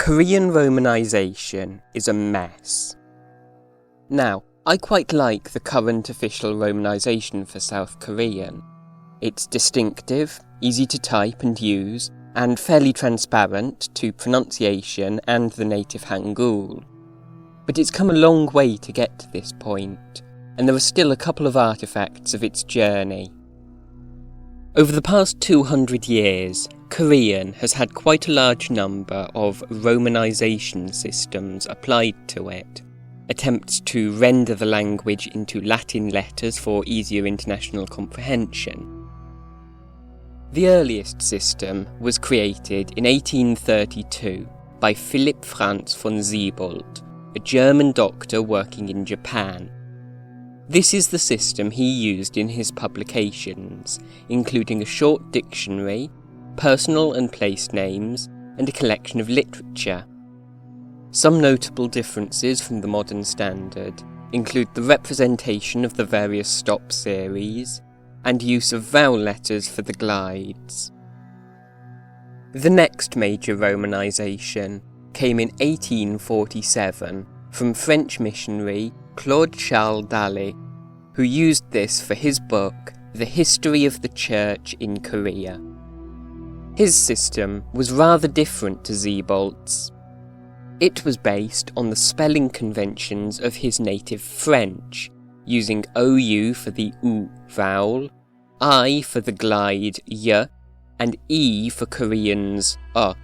Korean romanization is a mess. Now, I quite like the current official romanization for South Korean. It's distinctive, easy to type and use, and fairly transparent to pronunciation and the native Hangul. But it's come a long way to get to this point, and there are still a couple of artifacts of its journey. Over the past 200 years, Korean has had quite a large number of romanization systems applied to it, attempts to render the language into Latin letters for easier international comprehension. The earliest system was created in 1832 by Philipp Franz von Siebold, a German doctor working in Japan. This is the system he used in his publications, including a short dictionary, personal and place names, and a collection of literature. Some notable differences from the modern standard include the representation of the various stop series, and use of vowel letters for the glides. The next major romanization came in 1847 from French missionary Claude Charles Dalle, who used this for his book, The History of the Church in Korea. His system was rather different to Siebold's. It was based on the spelling conventions of his native French, using OU for the U vowel, I for the glide Y, and E for Korean's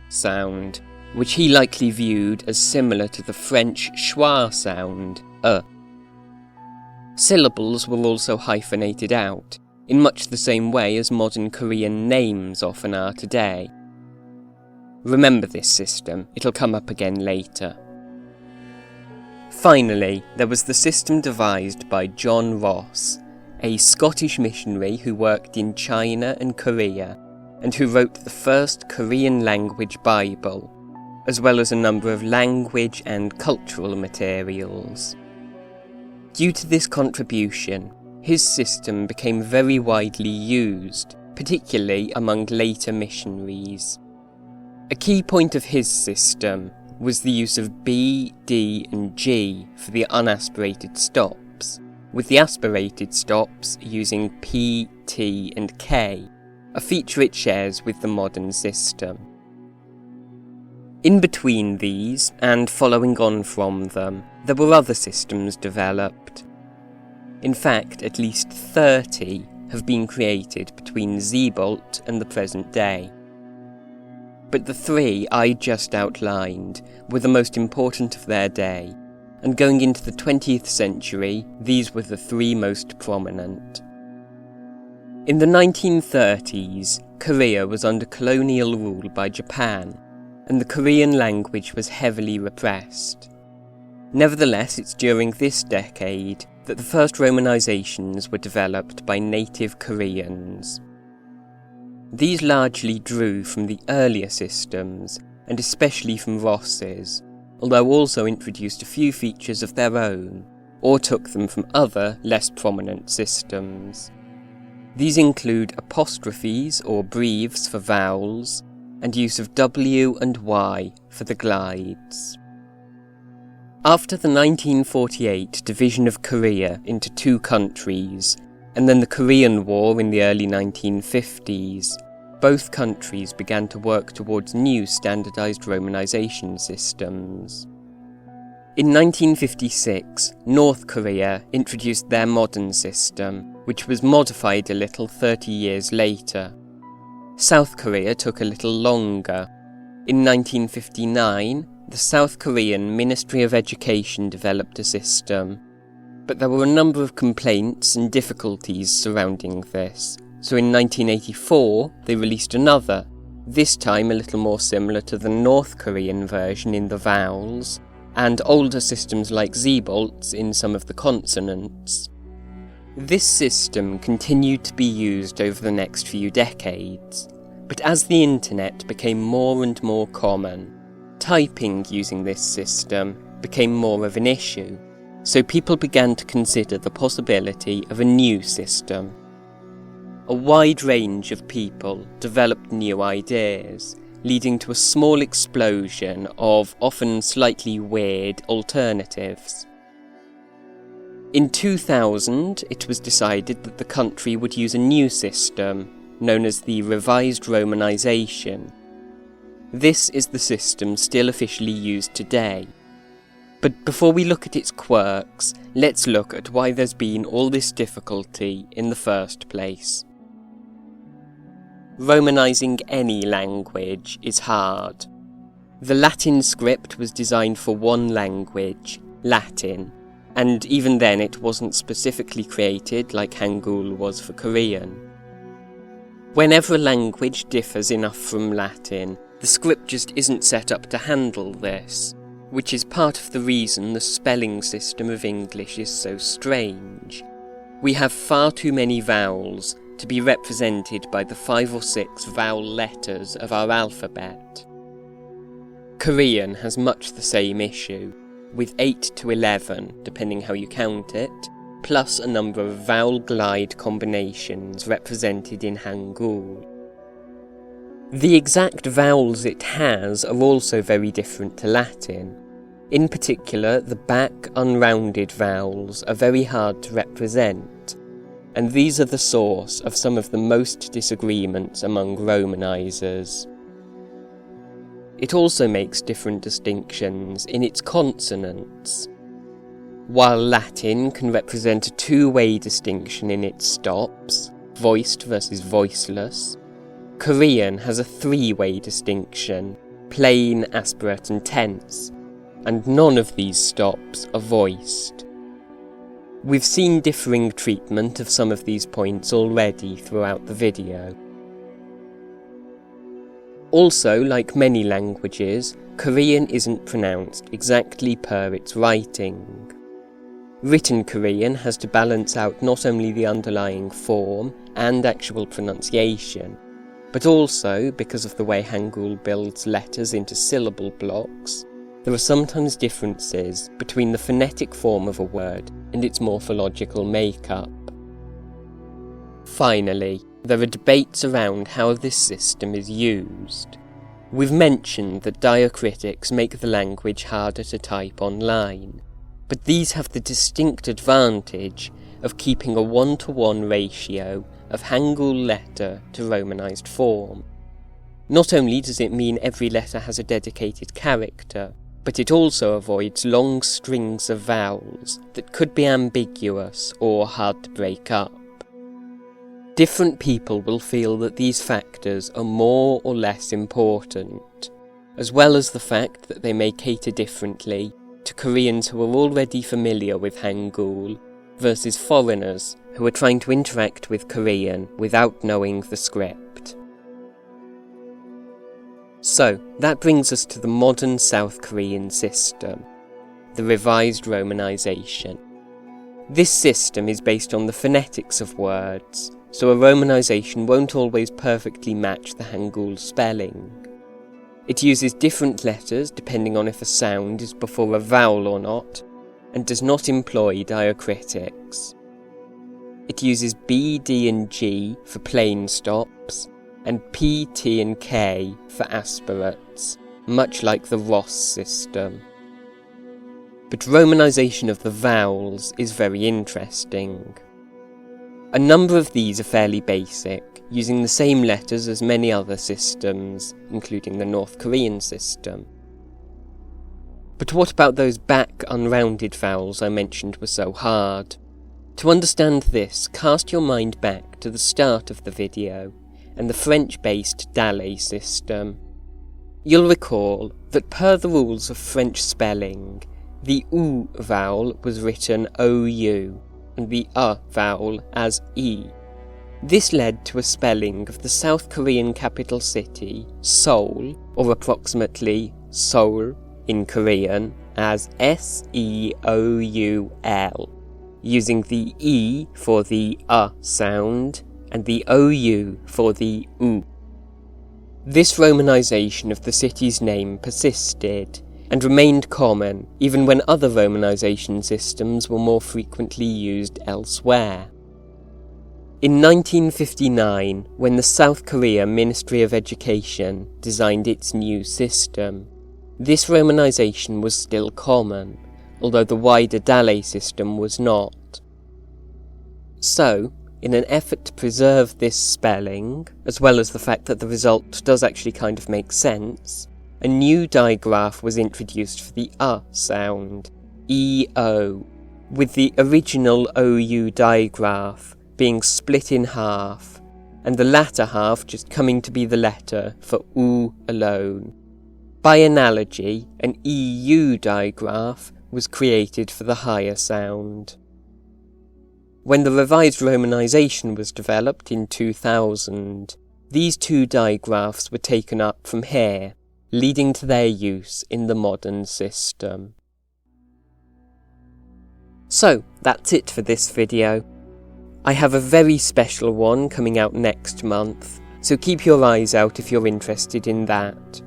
sound, which he likely viewed as similar to the French schwa sound, Syllables were also hyphenated out, in much the same way as modern Korean names often are today. Remember this system, it'll come up again later. Finally, there was the system devised by John Ross, a Scottish missionary who worked in China and Korea, and who wrote the first Korean language Bible, as well as a number of language and cultural materials. Due to this contribution, his system became very widely used, particularly among later missionaries. A key point of his system was the use of B, D and G for the unaspirated stops, with the aspirated stops using P, T and K, a feature it shares with the modern system. In between these, and following on from them, there were other systems developed. In fact, at least 30 have been created between Siebold and the present day. But the three I just outlined were the most important of their day, and going into the 20th century, these were the three most prominent. In the 1930s, Korea was under colonial rule by Japan, and the Korean language was heavily repressed. Nevertheless, it's during this decade that the first romanizations were developed by native Koreans. These largely drew from the earlier systems, and especially from Ross's, although also introduced a few features of their own, or took them from other, less prominent systems. These include apostrophes or breves for vowels, and use of W and Y for the glides. After the 1948 division of Korea into two countries, and then the Korean War in the early 1950s, both countries began to work towards new standardized romanization systems. In 1956, North Korea introduced their modern system, which was modified a little 30 years later. South Korea took a little longer. In 1959, the South Korean Ministry of Education developed a system, but there were a number of complaints and difficulties surrounding this, so in 1984 they released another, this time a little more similar to the North Korean version in the vowels, and older systems like Siebold's in some of the consonants. This system continued to be used over the next few decades, but as the internet became more and more common, typing using this system became more of an issue, so people began to consider the possibility of a new system. A wide range of people developed new ideas, leading to a small explosion of often slightly weird alternatives. In 2000, it was decided that the country would use a new system, known as the Revised Romanisation. This is the system still officially used today. But before we look at its quirks, let's look at why there's been all this difficulty in the first place. Romanising any language is hard. The Latin script was designed for one language, Latin, and even then it wasn't specifically created like Hangul was for Korean. Whenever a language differs enough from Latin, the script just isn't set up to handle this, which is part of the reason the spelling system of English is so strange. We have far too many vowels to be represented by the 5 or 6 vowel letters of our alphabet. Korean has much the same issue, with 8 to 11, depending how you count it, plus a number of vowel glide combinations represented in Hangul. The exact vowels it has are also very different to Latin. In particular, the back unrounded vowels are very hard to represent, and these are the source of some of the most disagreements among Romanizers. It also makes different distinctions in its consonants. While Latin can represent a two-way distinction in its stops, voiced versus voiceless, Korean has a three-way distinction, plain, aspirate and tense, and none of these stops are voiced. We've seen differing treatment of some of these points already throughout the video. Also, like many languages, Korean isn't pronounced exactly per its writing. Written Korean has to balance out not only the underlying form and actual pronunciation, but also, because of the way Hangul builds letters into syllable blocks, there are sometimes differences between the phonetic form of a word and its morphological makeup. Finally, there are debates around how this system is used. We've mentioned that diacritics make the language harder to type online, but these have the distinct advantage of keeping a 1-to-1 ratio of Hangul letter to Romanized form. Not only does it mean every letter has a dedicated character, but it also avoids long strings of vowels that could be ambiguous or hard to break up. Different people will feel that these factors are more or less important, as well as the fact that they may cater differently to Koreans who are already familiar with Hangul versus foreigners who are trying to interact with Korean without knowing the script. So, that brings us to the modern South Korean system, the Revised Romanization. This system is based on the phonetics of words, so a romanization won't always perfectly match the Hangul spelling. It uses different letters depending on if a sound is before a vowel or not, and does not employ diacritics. It uses B, D and G for plain stops, and P, T and K for aspirates, much like the Ross system. But romanization of the vowels is very interesting. A number of these are fairly basic, using the same letters as many other systems, including the North Korean system. But what about those back unrounded vowels I mentioned were so hard? To understand this, cast your mind back to the start of the video and the French-based Dallet system. You'll recall that per the rules of French spelling, the U vowel was written OU and the vowel as E. This led to a spelling of the South Korean capital city, Seoul, or approximately Seoul in Korean, as S-E-O-U-L, using the E for the sound and the OU for the U. This romanization of the city's name persisted and remained common even when other romanization systems were more frequently used elsewhere. In 1959, when the South Korea Ministry of Education designed its new system, this romanization was still common, although the wider Dale system was not. So, in an effort to preserve this spelling, as well as the fact that the result does actually kind of make sense, a new digraph was introduced for the sound, EO, with the original OU digraph being split in half, and the latter half just coming to be the letter for U alone. By analogy, an EU digraph was created for the higher sound. When the revised romanization was developed in 2000, these two digraphs were taken up from here, leading to their use in the modern system. So, that's it for this video. I have a very special one coming out next month, so keep your eyes out if you're interested in that.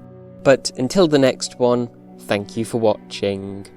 But until the next one, thank you for watching.